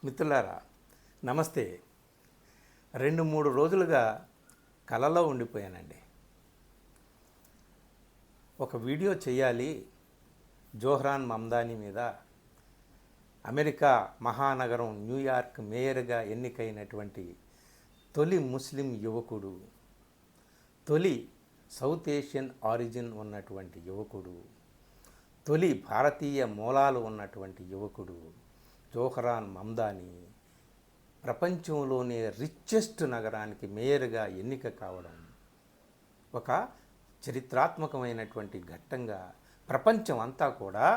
మిత్రులారా నమస్తే. 2-3 రోజులుగా కలలో ఉండిపోయానండి. ఒక వీడియో చేయాలి జోహ్రాన్ మమ్దానీ మీద. అమెరికా మహానగరం న్యూయార్క్ మేయర్గా ఎన్నికైనటువంటి తొలి ముస్లిం యువకుడు, తొలి సౌత్ ఏషియన్ ఆరిజిన్ ఉన్నటువంటి యువకుడు, తొలి భారతీయ మూలాలు ఉన్నటువంటి యువకుడు జోహ్రాన్ మమ్దానీ ప్రపంచంలోనే రిచెస్ట్ నగరానికి మేయర్గా ఎన్నిక కావడం ఒక చరిత్రాత్మకమైనటువంటి ఘట్టంగా ప్రపంచం అంతా కూడా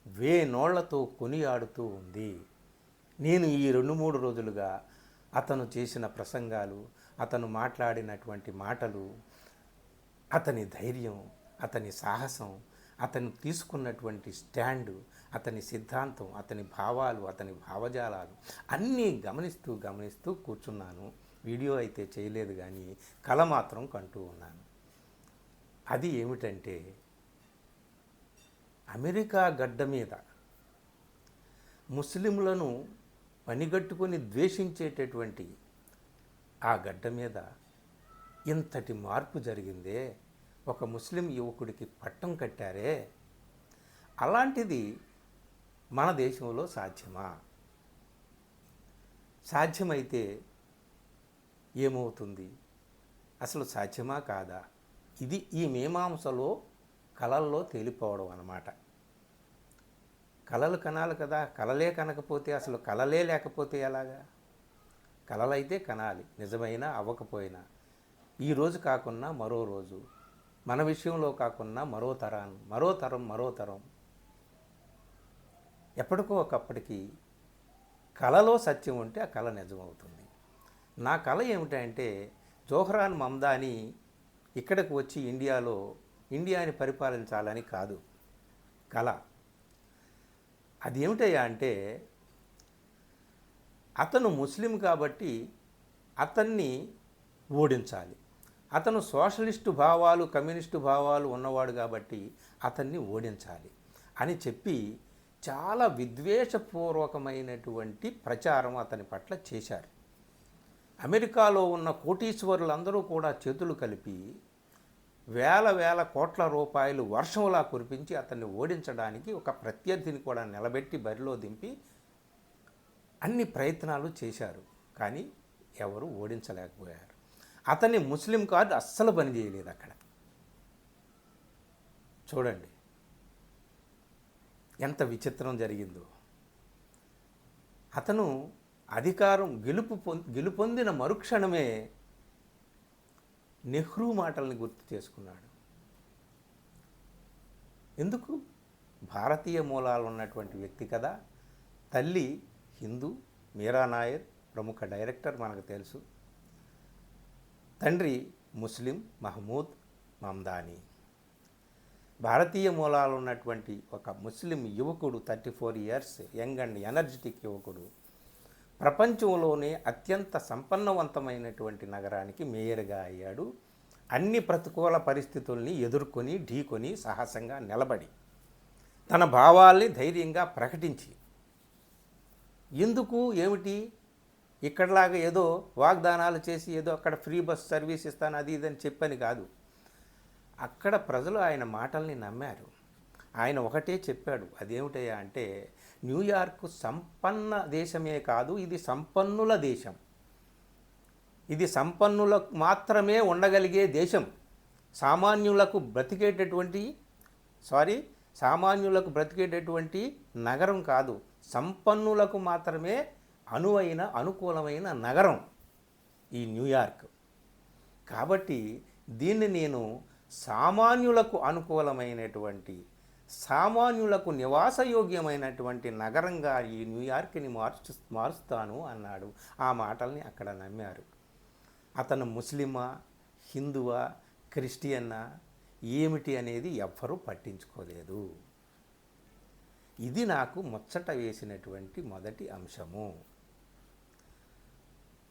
వేనోళ్లతో కొనియాడుతూ ఉంది. నేను ఈ 2-3 రోజులుగా అతను చేసిన ప్రసంగాలు, అతను మాట్లాడినటువంటి మాటలు, అతని ధైర్యం, అతని సాహసం, అతను తీసుకున్నటువంటి స్టాండు, అతని సిద్ధాంతం, అతని భావాలు, అతని భావజాలాలు అన్నీ గమనిస్తూ కూర్చున్నాను. వీడియో అయితే చేయలేదు, కానీ కల మాత్రం కంటూ ఉన్నాను. అది ఏమిటంటే, అమెరికా గడ్డ మీద ముస్లింలను పనిగట్టుకొని ద్వేషించేటటువంటి ఆ గడ్డ మీద ఇంతటి మార్పు జరిగిందే. ఒక ముస్లిం యువకుడికి పట్టం కట్టారే, అలాంటిది మన దేశంలో సాధ్యమా? సాధ్యమైతే ఏమవుతుంది? అసలు సాధ్యమా కాదా? ఇది ఈ మీమాంసలో కలల్లో తేలిపోవడం అన్నమాట. కలలు కనాలి కదా. కలలే కనకపోతే, అసలు కలలే లేకపోతే ఎలాగా? కలలైతే కనాలి, నిజమైనా అవ్వకపోయినా. ఈరోజు కాకున్నా మరో రోజు, మన విషయంలో కాకున్నా మరో తరం ఎప్పటికో ఒకప్పటికి కలలో సత్యం ఉంటే ఆ కళ నిజమవుతుంది. నా కళ ఏమిటంటే, జోహ్రాన్ మమ్దానీ ఇక్కడికి వచ్చి ఇండియాని పరిపాలించాలని కాదు కళ. అది ఏమిటయ్యా అంటే, అతను ముస్లిం కాబట్టి అతన్ని ఓడించాలి. అతను సోషలిస్టు భావాలు, కమ్యూనిస్టు భావాలు ఉన్నవాడు కాబట్టి అతన్ని ఓడించాలి అని చెప్పి చాలా విద్వేషపూర్వకమైనటువంటి ప్రచారం అతని పట్ల చేశారు. అమెరికాలో ఉన్న కోటీశ్వరులందరూ కూడా చేతులు కలిపి వేల కోట్ల రూపాయలు వర్షంలా కురిపించి అతన్ని ఓడించడానికి ఒక ప్రత్యర్థిని కూడా నిలబెట్టి బరిలో దింపి అన్ని ప్రయత్నాలు చేశారు. కానీ ఎవరు ఓడించలేకపోయారు. అతన్ని ముస్లిం కార్డు అస్సలు పనిచేయలేదు అక్కడ. చూడండి ఎంత విచిత్రం జరిగిందో. అతను అధికారం గెలుపొందిన మరుక్షణమే నెహ్రూ మాటల్ని గుర్తు చేసుకున్నాడు. ఎందుకు? భారతీయ మూలాలు ఉన్నటువంటి వ్యక్తి కదా. తల్లి హిందూ, మీరా నాయర్ ప్రముఖ డైరెక్టర్ మనకు తెలుసు. తండ్రి ముస్లిం మహమూద్ మమ్దానీ. భారతీయ మూలాలు ఉన్నటువంటి ఒక ముస్లిం యువకుడు, 34 ఇయర్స్ యంగ్ అండ్ ఎనర్జెటిక్ యువకుడు, ప్రపంచంలోనే అత్యంత సంపన్నవంతమైనటువంటి నగరానికి మేయర్గా అయ్యాడు. అన్ని ప్రతికూల పరిస్థితుల్ని ఎదుర్కొని ఢీకొని సాహసంగా నిలబడి తన భావాల్ని ధైర్యంగా ప్రకటించి, ఎందుకు ఏమిటి ఇక్కడలాగా ఏదో వాగ్దానాలు చేసి ఏదో అక్కడ ఫ్రీ బస్ సర్వీస్ ఇస్తాను అది ఇదని చెప్పని కాదు. అక్కడ ప్రజలు ఆయన మాటల్ని నమ్మారు. ఆయన ఒకటే చెప్పాడు. అదేమిటయ్యా అంటే, న్యూయార్క్ సంపన్న దేశమే కాదు, ఇది సంపన్నుల దేశం. ఇది సంపన్నులకు మాత్రమే ఉండగలిగే దేశం. సామాన్యులకు బ్రతికేటటువంటి నగరం కాదు, సంపన్నులకు మాత్రమే అనుకూలమైన నగరం ఈ న్యూయార్క్. కాబట్టి దీన్ని నేను సామాన్యులకు అనుకూలమైనటువంటి, సామాన్యులకు నివాసయోగ్యమైనటువంటి నగరంగా ఈ న్యూయార్క్ని మారుస్తాను అన్నాడు. ఆ మాటల్ని అక్కడ నమ్మారు. అతను ముస్లిమా, హిందువా, క్రిస్టియన్నా ఏమిటి అనేది ఎవ్వరూ పట్టించుకోలేదు. ఇది నాకు ముచ్చట వేసినటువంటి మొదటి అంశము.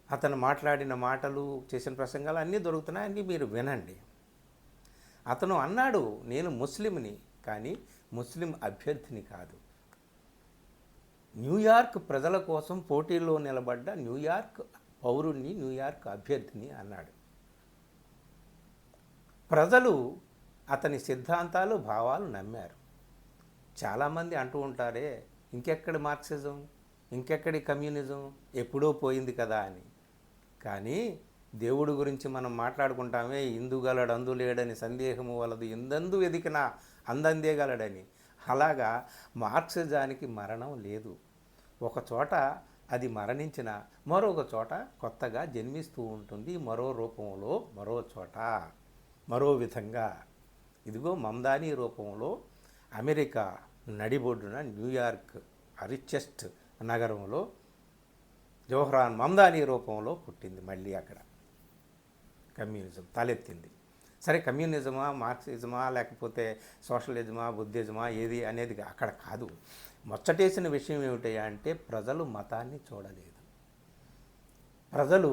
అతను మాట్లాడిన మాటలు, చేసిన ప్రసంగాలు అన్నీ దొరుకుతున్నాయి, అన్నీ మీరు వినండి. అతను అన్నాడు, నేను ముస్లింని, కానీ ముస్లిం అభ్యర్థిని కాదు. న్యూయార్క్ ప్రజల కోసం పోటీలో నిలబడ్డ న్యూయార్క్ పౌరుణ్ణి, న్యూయార్క్ అభ్యర్థిని అన్నాడు. ప్రజలు అతని సిద్ధాంతాలు, భావాలు నమ్మారు. చాలామంది అంటూ ఉంటారే, ఇంకెక్కడి మార్క్సిజం, ఇంకెక్కడి కమ్యూనిజం, ఎప్పుడో పోయింది కదా అని. కానీ దేవుడి గురించి మనం మాట్లాడుకుంటామే, ఇందుగలడు అందులేడని సందేహము వలదు, ఎందందు వెదికినా అందందేగలడని. అలాగా మార్క్సిజానికి మరణం లేదు. ఒక చోట అది మరణించిన మరొక చోట కొత్తగా జన్మిస్తూ ఉంటుంది, మరో రూపంలో, మరో చోట, మరో విధంగా. ఇదిగో మమ్దానీ రూపంలో అమెరికా నడిబొడ్డున న్యూయార్క్ రిచెస్ట్ నగరంలో జవహర్లాల్ మమ్దానీ రూపంలో పుట్టింది. మళ్ళీ అక్కడ కమ్యూనిజం తలెత్తింది. సరే, కమ్యూనిజమా, మార్క్సిజమా, లేకపోతే సోషలిజమా, బుద్ధిజమా, ఏది అనేది అక్కడ కాదు. ముచ్చటేసిన విషయం ఏమిటి అంటే, ప్రజలు మతాన్ని చూడలేదు. ప్రజలు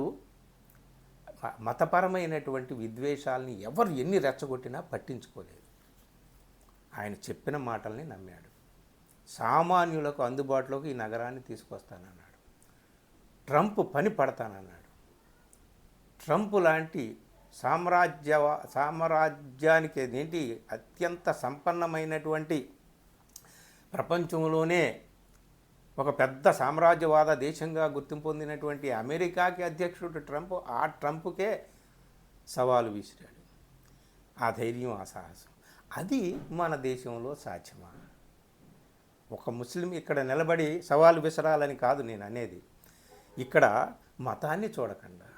మతపరమైనటువంటి విద్వేషాలని ఎవరు ఎన్ని రెచ్చగొట్టినా పట్టించుకోలేదు. ఆయన చెప్పిన మాటల్ని నమ్మాడు. సామాన్యులకు అందుబాటులోకి ఈ నగరాన్ని తీసుకొస్తానన్నాడు. ట్రంప్ పని పడతానన్నాడు. ట్రంప్ లాంటి సామ్రాజ్యానికి ఏంటి అత్యంత సంపన్నమైనటువంటి ప్రపంచంలోనే ఒక పెద్ద సామ్రాజ్యవాద దేశంగా గుర్తింపు పొందినటువంటి అమెరికాకి అధ్యక్షుడు ట్రంప్. ఆ ట్రంప్కే సవాలు విసిరాడు. ఆ ధైర్యం, ఆ సాహసం అది మన దేశంలో సాధ్యమా? ఒక ముస్లిం ఇక్కడ నిలబడి సవాలు విసరాలని కాదు నేను అనేది. ఇక్కడ మతాన్ని చూడకుండా,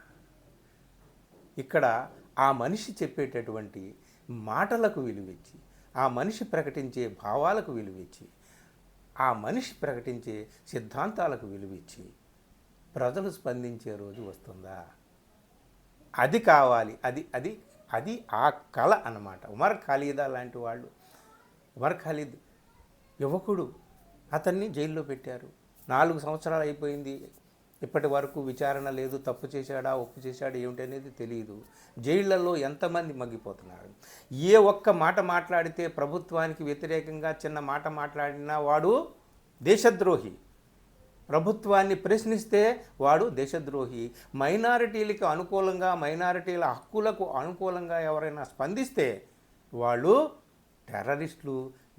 ఇక్కడ ఆ మనిషి చెప్పేటటువంటి మాటలకు విలువిచ్చి, ఆ మనిషి ప్రకటించే భావాలకు విలువిచ్చి, ఆ మనిషి ప్రకటించే సిద్ధాంతాలకు విలువిచ్చి ప్రజలు స్పందించే రోజు వస్తుందా? అది కావాలి. అది అది అది ఆ కళ అన్నమాట. ఉమర్ ఖాలిదా లాంటి వాళ్ళు, ఉమర్ ఖాలిద్ యువకుడు, అతన్ని జైల్లో పెట్టారు. 4 సంవత్సరాలు అయిపోయింది, ఇప్పటి వరకు విచారణ లేదు. తప్పు చేశాడా, ఒప్పు చేశాడా ఏమిటనేది తెలియదు. జైళ్లలో ఎంతమంది మగ్గిపోతున్నారు. ఏ ఒక్క మాట మాట్లాడితే ప్రభుత్వానికి వ్యతిరేకంగా చిన్న మాట మాట్లాడినా వాడు దేశద్రోహి. ప్రభుత్వాన్ని ప్రశ్నిస్తే వాడు దేశద్రోహి. మైనారిటీలకు అనుకూలంగా, మైనారిటీల హక్కులకు అనుకూలంగా ఎవరైనా స్పందిస్తే వాళ్ళు టెర్రరిస్టులు,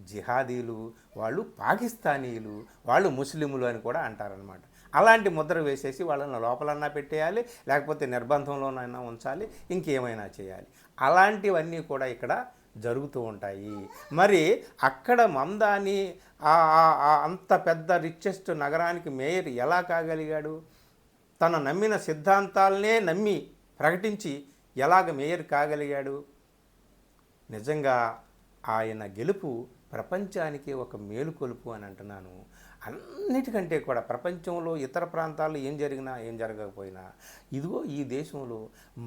జిహాదీలు, వాళ్ళు పాకిస్తానీలు, వాళ్ళు ముస్లింలు అని కూడా అంటారనమాట. అలాంటి ముద్ర వేసేసి వాళ్ళని లోపలన్నా పెట్టేయాలి, లేకపోతే నిర్బంధంలోనైనా ఉంచాలి, ఇంకేమైనా చేయాలి. అలాంటివన్నీ కూడా ఇక్కడ జరుగుతూ ఉంటాయి. మరి అక్కడ మమ్దానీ అంత పెద్ద రిచెస్ట్ నగరానికి మేయర్ ఎలా కాగలిగాడు? తను నమ్మిన సిద్ధాంతాలనే నమ్మి ప్రకటించి ఎలాగ మేయర్ కాగలిగాడు? నిజంగా ఆయన గెలుపు ప్రపంచానికి ఒక మేలుకొలుపు అని అంటున్నాను. అన్నిటికంటే కూడా ప్రపంచంలో ఇతర ప్రాంతాల్లో ఏం జరిగినా, ఏం జరగకపోయినా, ఇదిగో ఈ దేశంలో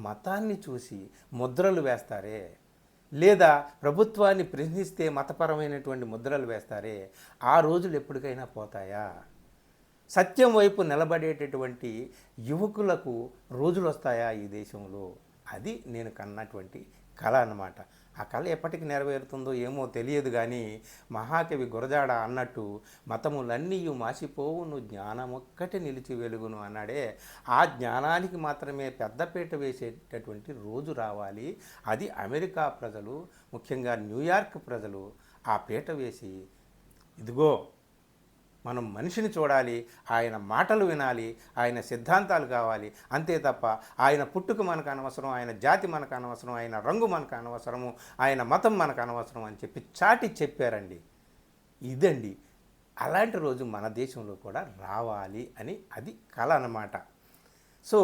మతాన్ని చూసి ముద్రలు వేస్తారే, లేదా ప్రభుత్వాన్ని ప్రశ్నిస్తే మతపరమైనటువంటి ముద్రలు వేస్తారే, ఆ రోజులు ఎప్పటికైనా పోతాయా? సత్యం వైపు నిలబడేటటువంటి యువకులకు రోజులు వస్తాయా ఈ దేశంలో? అది నేను కన్నటువంటి కళ అన్నమాట. ఆ కళ ఎప్పటికి నెరవేరుతుందో ఏమో తెలియదు. కానీ మహాకవి గురజాడ అన్నట్టు మతములన్నీ మాసిపోవును, జ్ఞానమొక్కటి నిలిచి వెలుగును అన్నాడే. ఆ జ్ఞానానికి మాత్రమే పెద్దపీట వేసేటటువంటి రోజు రావాలి. అది అమెరికా ప్రజలు, ముఖ్యంగా న్యూయార్క్ ప్రజలు ఆ పీట వేసి, ఇదిగో మనం మనిషిని చూడాలి, ఆయన మాటలు వినాలి, ఆయన సిద్ధాంతాలు కావాలి, అంతే తప్ప ఆయన పుట్టుక మనకు అనవసరం, ఆయన జాతి మనకు అనవసరం, ఆయన రంగు మనకు అనవసరము, ఆయన మతం మనకు అనవసరం అని చెప్పి చాటి చెప్పారండి. ఇదండి అలాంటి రోజు మన దేశంలో కూడా రావాలి అని అది కళ అన్నమాట. సో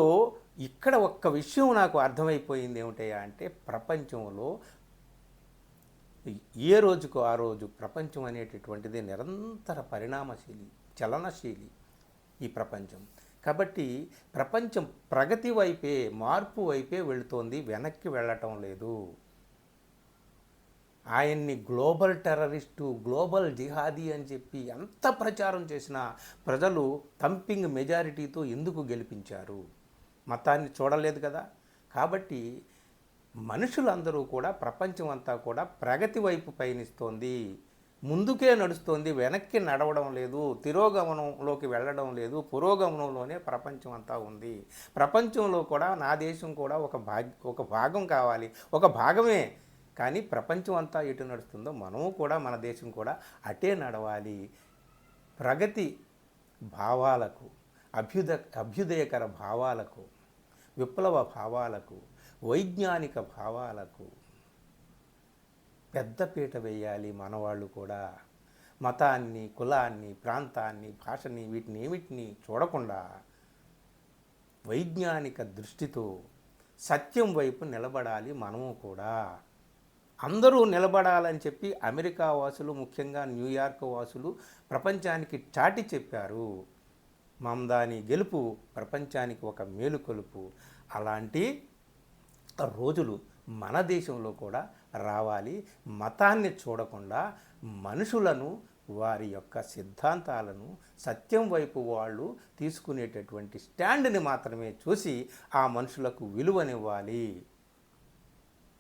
ఇక్కడ ఒక్క విషయం నాకు అర్థమైపోయింది ఏమిటయ్యా అంటే, ప్రపంచంలో ఏ రోజుకు ఆ రోజు ప్రపంచం అనేటటువంటిది నిరంతర పరిణామశీలి, చలనశీలి ఈ ప్రపంచం. కాబట్టి ప్రపంచం ప్రగతి వైపే, మార్పు వైపే వెళుతోంది, వెనక్కి వెళ్ళటం లేదు. ఆయన్ని గ్లోబల్ టెర్రరిస్టు, గ్లోబల్ జిహాదీ అని చెప్పి ఎంత ప్రచారం చేసినా ప్రజలు థంపింగ్ మెజారిటీతో ఎందుకు గెలిపించారు? మతాన్ని చూడలేదు కదా. కాబట్టి మనుషులందరూ కూడా, ప్రపంచం అంతా కూడా ప్రగతి వైపు పయనిస్తోంది. ముందుకే నడుస్తోంది, వెనక్కి నడవడం లేదు, తిరోగమనంలోకి వెళ్ళడం లేదు, పురోగమనంలోనే ప్రపంచం అంతా ఉంది. ప్రపంచంలో కూడా నా దేశం కూడా ఒక భాగం కావాలి, ఒక భాగమే. కానీ ప్రపంచం అంతా ఎటు నడుస్తుందో మనము కూడా, మన దేశం కూడా అటే నడవాలి. ప్రగతి భావాలకు, అభ్యుదయకర భావాలకు, విప్లవ భావాలకు, వైజ్ఞానిక భావాలకు పెద్దపీట వేయాలి మనవాళ్ళు కూడా. మతాన్ని, కులాన్ని, ప్రాంతాన్ని, భాషని వీటిని చూడకుండా వైజ్ఞానిక దృష్టితో సత్యం వైపు నిలబడాలి మనము కూడా. అందరూ నిలబడాలని చెప్పి అమెరికా వాసులు, ముఖ్యంగా న్యూయార్క్ వాసులు ప్రపంచానికి చాటి చెప్పారు. మమ్దాని గెలుపు ప్రపంచానికి ఒక మేలుకొలుపు. అలాంటి రోజులు మన దేశంలో కూడా రావాలి. మతాన్ని చూడకుండా మనుషులను, వారి యొక్క సిద్ధాంతాలను, సత్యం వైపు వాళ్ళు తీసుకునేటటువంటి స్టాండ్ని మాత్రమే చూసి ఆ మనుషులకు విలువనివ్వాలి.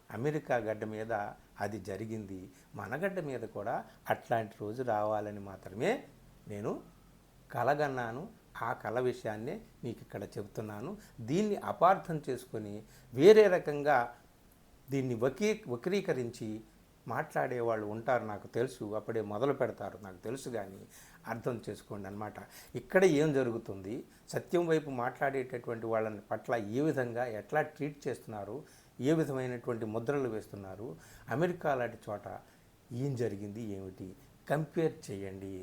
అమెరికా గడ్డ మీద అది జరిగింది. మన గడ్డ మీద కూడా అట్లాంటి రోజు రావాలని మాత్రమే నేను కలగన్నాను. ఆ కళ విషయాన్నే మీకు ఇక్కడ చెబుతున్నాను. దీన్ని అపార్థం చేసుకొని వేరే రకంగా దీన్ని వక్రీకరించి మాట్లాడేవాళ్ళు ఉంటారు, నాకు తెలుసు. అప్పుడే మొదలు పెడతారు, నాకు తెలుసు. కానీ అర్థం చేసుకోండి అన్నమాట. ఇక్కడ ఏం జరుగుతుంది, సత్యం వైపు మాట్లాడేటటువంటి వాళ్ళని పట్ల ఏ విధంగా ఎట్లా ట్రీట్ చేస్తున్నారు, ఏ విధమైనటువంటి ముద్రలు వేస్తున్నారు, అమెరికా లాంటి చోట ఏం జరిగింది, ఏమిటి కంపేర్ చేయండి.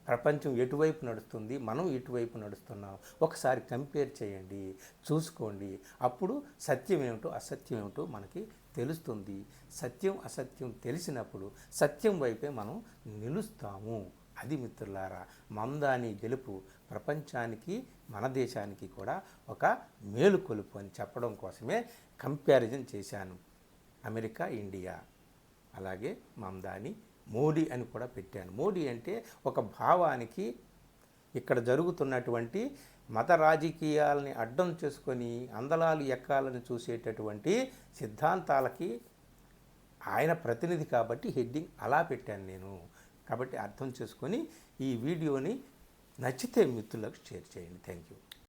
ప్రపంచం ఎటువైపు నడుస్తుంది, మనం ఇటువైపు నడుస్తున్నాం, ఒకసారి కంపేర్ చేయండి, చూసుకోండి. అప్పుడు సత్యం ఏమిటో అసత్యం ఏమిటో మనకి తెలుస్తుంది. సత్యం అసత్యం తెలిసినప్పుడు సత్యం వైపే మనం నిలుస్తాము. అది మిత్రులారా మమ్దాని గెలుపు ప్రపంచానికి, మన దేశానికి కూడా ఒక మేలుకొలుపు అని చెప్పడం కోసమే కంపారిజన్ చేశాను. అమెరికా, ఇండియా, అలాగే మమ్దాని, మోడీ అని కూడా పెట్టాను. మోడీ అంటే ఒక భావానికి, ఇక్కడ జరుగుతున్నటువంటి మత రాజకీయాలని అడ్డం చేసుకొని అందలాలు ఎక్కాలని చూసేటటువంటి సిద్ధాంతాలకి ఆయన ప్రతినిధి కాబట్టి హెడ్డింగ్ అలా పెట్టాను నేను. కాబట్టి అర్థం చేసుకొని ఈ వీడియోని నచ్చితే మిత్రులకు షేర్ చేయండి. Thank you.